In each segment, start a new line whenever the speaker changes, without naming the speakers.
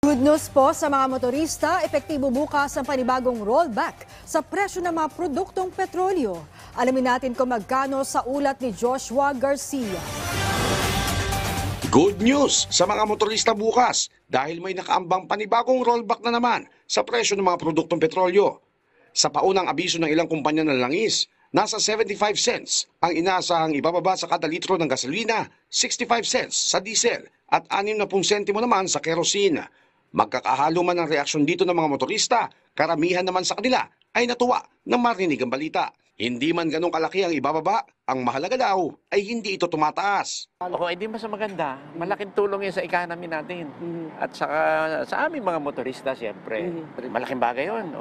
Good news po sa mga motorista, epektibo bukas ang panibagong rollback sa presyo ng mga produktong petrolyo. Alamin natin kung magkano sa ulat ni Joshua Garcia.
Good news sa mga motorista bukas dahil may nakaambang panibagong rollback na naman sa presyo ng mga produktong petrolyo. Sa paunang abiso ng ilang kumpanya ng langis, nasa 75 cents ang inaasahang ibababa sa kada litro ng gasolina, 65 cents sa diesel at 60 sentimo naman sa kerosene. Magkakahalo man ang reaksyon dito ng mga motorista, karamihan naman sa kanila ay natuwa nang marinig ang balita. Hindi man ganong kalaki ang ibababa, ang mahalaga daw ay hindi ito tumataas.
Hindi mas maganda. Malaking tulong yan sa economy natin. At saka sa aming mga motorista, siyempre. Malaking bagay yun.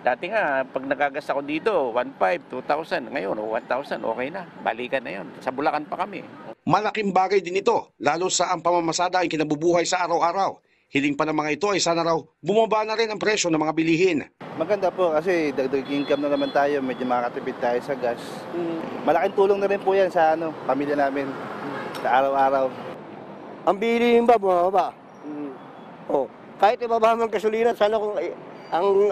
Dati nga, pag nagagas ako dito, 1,500, 2,000. Ngayon, 1,000, okay na. Balikan na yun. Sa Bulacan pa kami.
Malaking bagay din ito, lalo sa ang pamamasada ay kinabubuhay sa araw-araw. Hiling pa ng mga ito ay sana raw bumaba na rin ang presyo ng mga bilihin.
Maganda po kasi dagdag income na naman tayo, medyo makakatipid tayo sa gas. Malaking tulong na rin po yan sa pamilya namin sa araw-araw.
Ang bilihin ba bumababa? Kahit ibaba ang gasolina, sana kung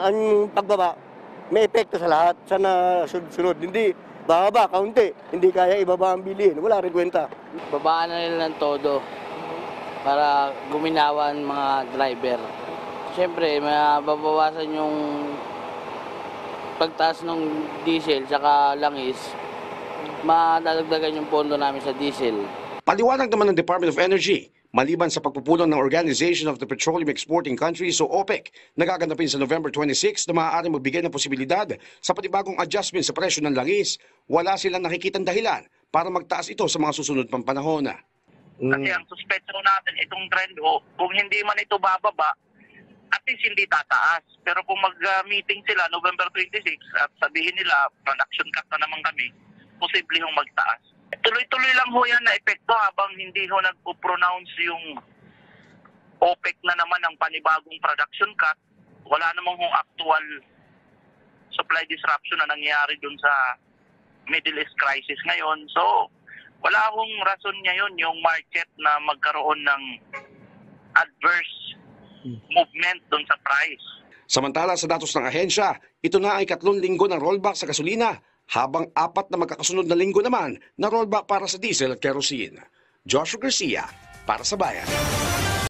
ang pagbaba may epekto sa lahat. Sana sunod. Hindi bababa, kaunti. Hindi kaya ibaba ang bilihin. Wala rin kwenta.
Babaan na nila ng todo para guminawan mga driver. Siyempre, mababawasan yung pagtaas ng diesel saka langis, madadagdagan yung pondo namin sa diesel.
Paliwanag naman ng Department of Energy, maliban sa pagpupulong ng Organization of the Petroleum Exporting Countries o OPEC, nagaganapin sa November 26 na maaaring magbigay ng posibilidad sa panibagong adjustment sa presyo ng langis, wala silang nakikitang dahilan para magtaas ito sa mga susunod pang panahon.
Kasi ang suspetso natin itong trend kung hindi man ito bababa, at least hindi tataas. Pero kung mag-meeting sila November 26 at sabihin nila production cut na naman kami, posible hong magtaas. Tuloy-tuloy lang ho yan na epekto habang hindi ho nagpo-pronounce yung OPEC na naman ng panibagong production cut. Wala namang hong actual supply disruption na nangyayari dun sa Middle East crisis ngayon. So, wala hong rason ngayon yung market na magkaroon ng adverse movement dun sa price.
Samantala sa datos ng ahensya, ito na ay 3 linggo ng rollback sa gasolina, habang 4 na magkakasunod na linggo naman na rollback para sa diesel at kerosene. Joshua Garcia, para sa Bayan.